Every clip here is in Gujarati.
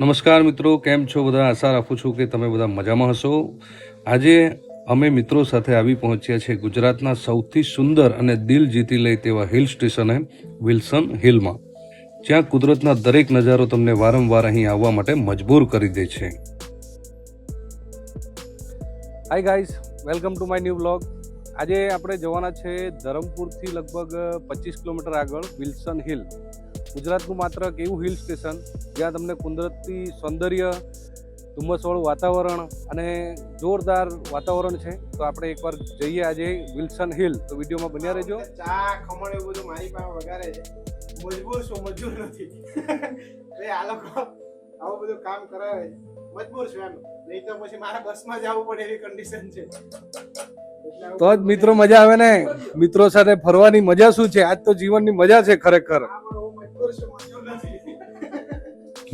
નમસ્કાર મિત્રો, કેમ છો બધા? આશા રાખું છું કે તમે બધા મજામાં હશો. આજે અમે મિત્રો સાથે આવી પહોંચ્યા છે ગુજરાતના સૌથી સુંદર અને દિલ જીતી લે તેવા હિલ સ્ટેશને વિલ્સન હિલમાં, જ્યાં કુદરતના દરેક નજારો તમને વારંવાર અહીં આવવા માટે મજબૂર કરી દે છે. Hi guys, welcome to my new blog. આજે આપણે જવાના છે ધરમપુરથી લગભગ 25 કિલોમીટર આગળ વિલ્સન હિલ. ગુજરાતનું માત્ર એક એવું હિલ સ્ટેશન જ્યાં તમને કુદરતી સૌંદર્ય, ધુમ્મસવાળું વાતાવરણ અને જોરદાર વાતાવરણ છે. તો આપણે એકવાર જઈએ આજે વિલ્સન હિલ. તો વિડીયોમાં બન્યા રહેજો. ચા ખમણ એવું બધું મારી પાસે વગાડે છે. મજબૂર છું, મજૂર નથી. આ લોકો આવું બધું કામ કરાવે છે. મજબૂર છું એમ, નહીં તો પછી મારા બસમાં જવું પડે એવી કન્ડિશન છે. તો જ મિત્રો મજા આવે ને. મિત્રો સાથે ફરવાની મજા શું છે? આજ તો જીવનની મજા છે ખરેખર.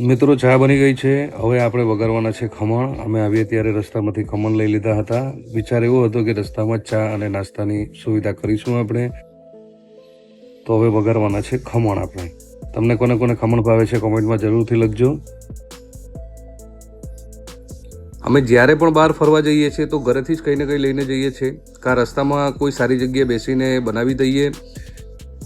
મિત્રો, ચા બની ગઈ છે. હવે આપણે વગાડવાના છે ખમણ. અમે આવીએ ત્યારે રસ્તામાંથી ખમણ લઈ લીધા હતા. વિચાર એવો હતો કે રસ્તામાં ચા અને નાસ્તાની સુવિધા કરીશું આપણે. તો હવે વગાડવાના છે ખમણ આપણે. તમને કોને કોને ખમણ ભાવે છે કોમેન્ટમાં જરૂરથી લખજો. અમે જ્યારે પણ બહાર ફરવા જઈએ છીએ તો ઘરેથી જ કંઈ ને કંઈ લઈને જઈએ છીએ. કાં રસ્તામાં કોઈ સારી જગ્યાએ બેસીને બનાવી દઈએ.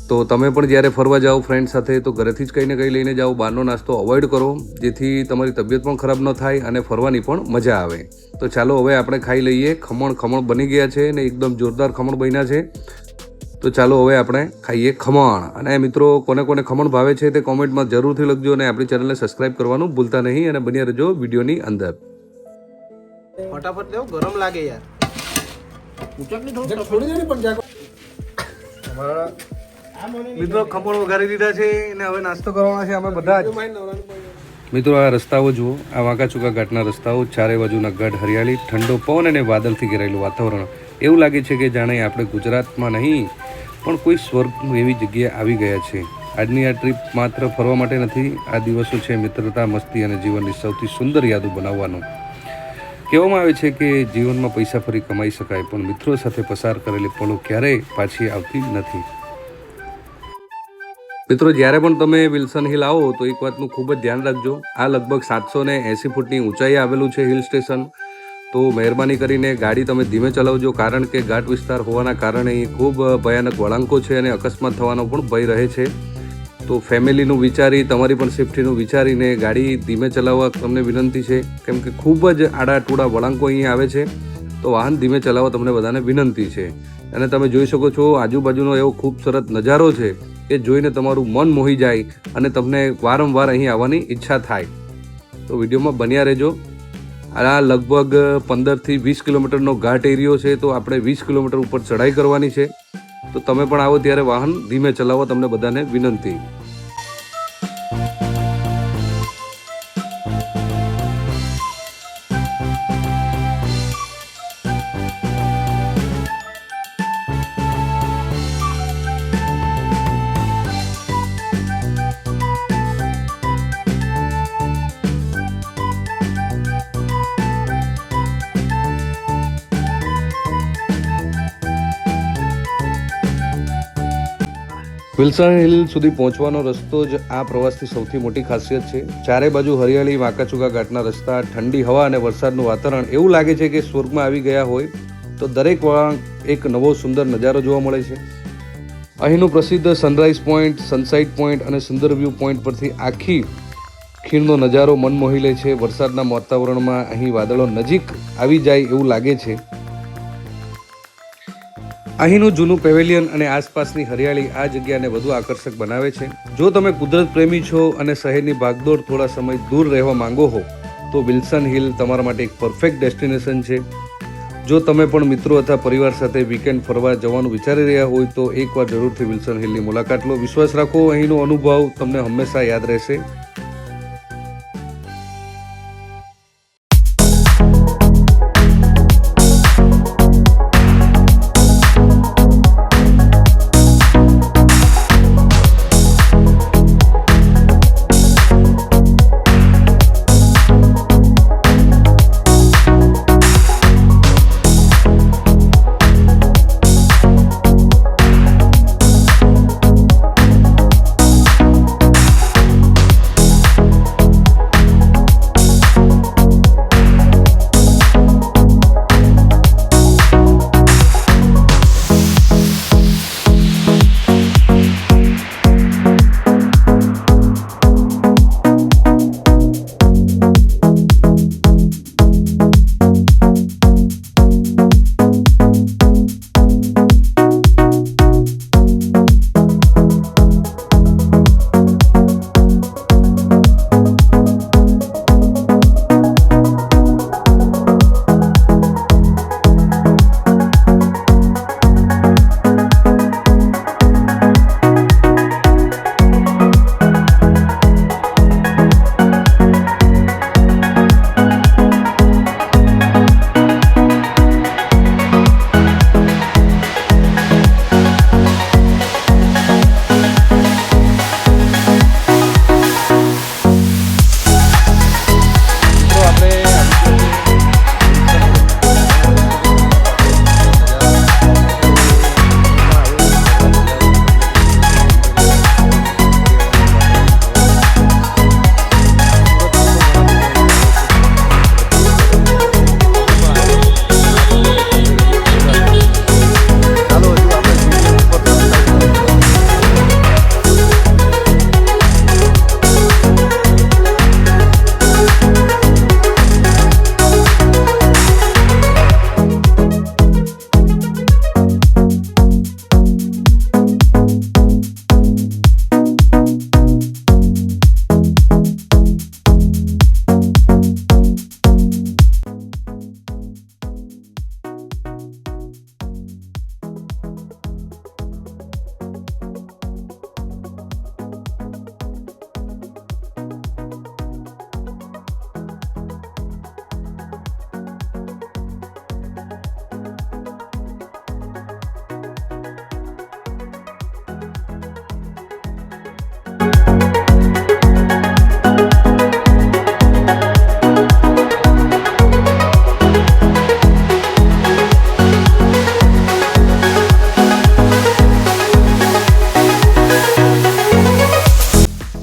તો તમે પણ જ્યારે ફરવા જાઓ ફ્રેન્ડ સાથે તો ઘરેથી જ કંઈ ને કંઈ લઈને જાઓ. બહારનો નાસ્તો અવોઇડ કરો, જેથી તમારી તબિયત પણ ખરાબ ન થાય અને ફરવાની પણ મજા આવે. તો ચાલો હવે આપણે ખાઈ લઈએ ખમણ. ખમણ બની ગયા છે ને એકદમ જોરદાર ખમણ બન્યા છે. તો ચાલો હવે આપણે ખાઈએ ખમણ. અને મિત્રો, કોને કોને ખમણ ભાવે છે તે કોમેન્ટમાં જરૂરથી લખજો અને આપણી ચેનલને સબસ્ક્રાઈબ કરવાનું ભૂલતા નહીં અને બન્યા રહેજો વિડીયોની અંદર. ફટાફટ દેવો, ગરમ લાગે યાર. મિત્રો, ખમણ વઘારી દીધા છે અને હવે નાસ્તો કરવાના છે અમે બધા જ. મિત્રો, આ રસ્તાઓ જુઓ, આ વાંકા ચૂકા ઘાટના રસ્તાઓ, ચારે બાજુના ગઢ, હરિયાળી, ઠંડો પવન અને વાદળથી ઘેરાયેલું વાતાવરણ. એવું લાગે છે કે જાણે આપણે ગુજરાતમાં નહીં પણ કોઈ સ્વર્ગ એવી જગ્યાએ આવી ગયા છે. આજની આ ટ્રીપ માત્ર ફરવા માટે નથી. આ દિવસો છે મિત્રતા, મસ્તી અને જીવનની સૌથી સુંદર યાદો બનાવવાનો. કહેવામાં આવે છે કે જીવનમાં પૈસા ફરી કમાઈ શકાય, પણ મિત્રો સાથે પસાર કરેલી પળો ક્યારેય પાછી આવતી નથી. મિત્રો, જ્યારે પણ તમે વિલ્સન હિલ આવો તો એક વાતનું ખૂબ જ ધ્યાન રાખજો. આ લગભગ 780 ફૂટની ઊંચાઈએ આવેલું છે હિલ સ્ટેશન. તો મહેરબાની કરીને ગાડી તમે ધીમે ચલાવજો, કારણ કે ઘાટ વિસ્તાર હોવાના કારણે અહીં ખૂબ ભયાનક વળાંકો છે અને અકસ્માત થવાનો પણ ભય રહે છે. તો ફેમિલીનું વિચારી, તમારી પણ સેફટીનું વિચારીને ગાડી ધીમે ચલાવવા તમને વિનંતી છે, કેમ કે ખૂબ જ આડાટોડા વળાંકો અહીં આવે છે. તો વાહન ધીમે ચલાવવા તમને બધાને વિનંતી છે. અને તમે જોઈ શકો છો આજુબાજુનો એવો ખૂબસૂરત નજારો છે એ જોઈને તમારું મન મોહી જાય અને તમને વારંવાર અહીં આવવાની ઈચ્છા થાય. તો વિડીયોમાં બન્યા રહેજો. આ લગભગ 15થી 20 કિલોમીટરનો ઘાટ એરિયો છે. તો આપણે 20 કિલોમીટર ઉપર ચઢાઈ કરવાની છે. તો તમે પણ આવો ત્યારે વાહન ધીમે ચલાવવા તમને બધાને વિનંતી. વિલ્સન હિલ સુધી પહોંચવાનો રસ્તો જ આ પ્રવાસની સૌથી મોટી ખાસિયત છે. ચારે બાજુ હરિયાળી, વાંકાચૂકા ઘાટના રસ્તા, ઠંડી હવા અને વરસાદનું વાતાવરણ. એવું લાગે છે કે સ્વર્ગમાં આવી ગયા હોય. તો દરેક વળાંક એક નવો સુંદર નજારો જોવા મળે છે. અહીંનું પ્રસિદ્ધ સનરાઈઝ પોઈન્ટ, સનસાઇટ પોઈન્ટ અને સુંદર વ્યૂ પોઈન્ટ પરથી આખી ખીણનો નજારો મન મોહી લે છે. વરસાદના વાતાવરણમાં અહીં વાદળો નજીક આવી જાય એવું લાગે છે. અહીંનું જૂનું પેવેલિયન અને આસપાસની હરિયાળી આ જગ્યાને વધુ આકર્ષક બનાવે છે. જો તમે કુદરત પ્રેમી છો અને શહેરની ભાગદોડ થોડા સમય દૂર રહેવા માંગો હો તો વિલ્સન હિલ તમારા માટે એક પરફેક્ટ ડેસ્ટિનેશન છે. જો તમે પણ મિત્રો અથવા પરિવાર સાથે વીકેન્ડ ફરવા જવાનું વિચારી રહ્યા હોય તો એકવાર જરૂરથી વિલ્સન હિલની મુલાકાત લો. વિશ્વાસ રાખો, અહીંનો અનુભવ તમને હંમેશા યાદ રહેશે.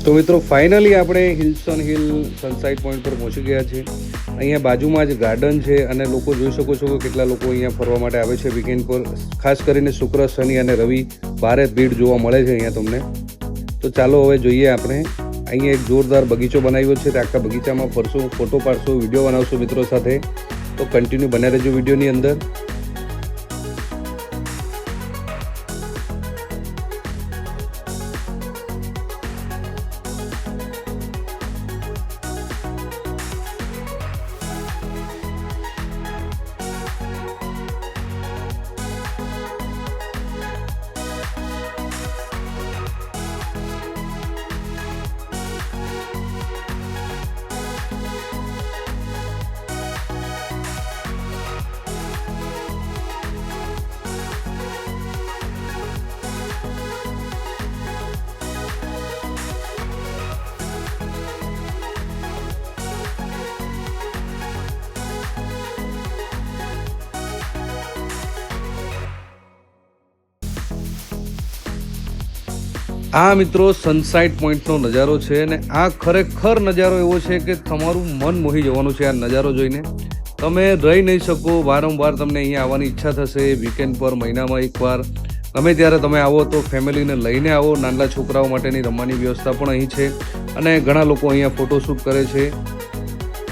તો મિત્રો ફાઇનલી આપણે હિલ્સન હિલ સનસાઇટ પોઈન્ટ પર પહોંચી ગયા છે. અહીંયા બાજુમાં જ ગાર્ડન છે અને લોકો જોઈ શકો છો કે કેટલા લોકો અહીંયા ફરવા માટે આવે છે વીકેન્ડ પર. ખાસ કરીને શુક્ર, શનિ અને રવિ ભારે ભીડ જોવા મળે છે અહીંયા તમને. તો ચાલો હવે જોઈએ આપણે. અહીંયા એક જોરદાર બગીચો બનાવ્યો છે. તે આખા બગીચામાં ફરશું, ફોટો પાડશું, વિડીયો બનાવશું મિત્રો સાથે. તો કન્ટિન્યુ બને રહેજો વિડીયોની અંદર. આ મિત્રો સનસાઇટ પોઈન્ટનો નજારો છે અને આ ખરેખર નજારો એવો છે કે તમારું મન મોહી જવાનું છે. આ નજારો જોઈને તમે રહી નહીં શકો. વારંવાર તમને અહીંયા આવવાની ઈચ્છા થશે. વીકેન્ડ પર મહિનામાં એકવાર ગમે ત્યારે તમે આવો તો ફેમિલીને લઈને આવો. નાના છોકરાઓ માટેની રમવાની વ્યવસ્થા પણ અહીં છે અને ઘણા લોકો અહીંયા ફોટોશૂટ કરે છે.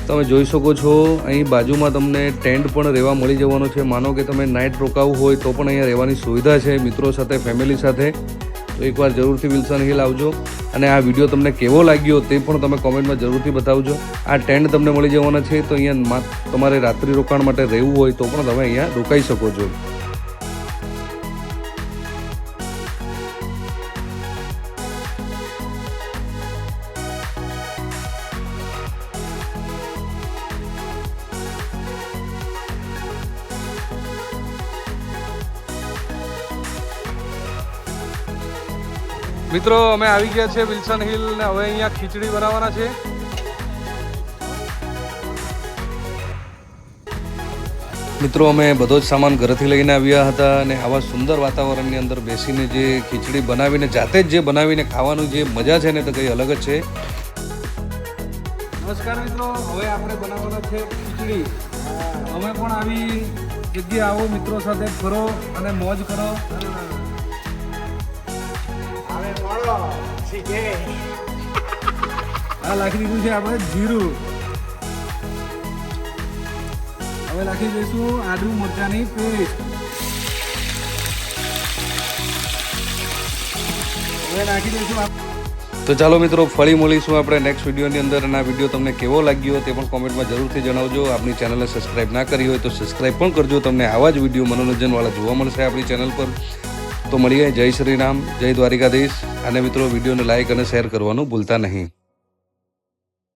તમે જોઈ શકો છો અહીં બાજુમાં તમને ટેન્ટ પણ રહેવા મળી જવાનો છે. માનો કે તમે નાઇટ રોકાવું હોય તો પણ અહીંયા રહેવાની સુવિધા છે મિત્રો સાથે, ફેમિલી સાથે. તો એકવાર જરૂરથી વિલ્સન હિલ આવજો અને આ વિડીયો તમને કેવો લાગ્યો તે પણ તમે કોમેન્ટમાં જરૂરથી બતાવજો. આ ટેન્ટ તમને મળી જવાના છે તો અહીંયા તમારે રાત્રિ રોકાણ માટે રહેવું હોય તો પણ તમે અહીંયા રોકાઈ શકો છો. મિત્રો અમે આવી ગયા છે વિલ્સન હિલ ને હવે અહીંયા ખીચડી બનાવવાના છે. મિત્રો અમે બધો જ સામાન ઘરેથી લઈને આવ્યા હતા અને આવા સુંદર વાતાવરણની અંદર બેસીને જે ખીચડી બનાવીને જાતે જ જે બનાવીને ખાવાનું જે મજા છે ને તો કંઈ અલગ જ છે. નમસ્કાર મિત્રો, હવે આપણે બનાવવાના છે ખીચડી. અમે પણ આવી જગ્યાએ આવો, મિત્રો સાથે ફરો અને મોજ કરો. આ નાખી દીધું છે આપણે જીરું. હવે નાખી દઈશું આદુ મરચાંની પેસ્ટ. હવે નાખી દઈશું. તો ચાલો મિત્રો, ફરી મળીશું આપણે નેક્સ્ટ વિડીયોની અંદર. અને આ વિડીયો તમને કેવો લાગ્યો તે પણ કોમેન્ટમાં જરૂરથી જણાવજો. આપણી ચેનલને સબસ્ક્રાઈબ ના કરી હોય તો સબસ્ક્રાઈબ પણ કરજો. તમને આવા જ વિડીયો મનોરંજનવાળા જોવા મળશે આપણી ચેનલ પર. તો મળીએ. જય શ્રી રામ, જય દ્વારિકાધીશ. અને મિત્રો વિડીયોને લાઈક અને શેર કરવાનું ભૂલતા નહીં.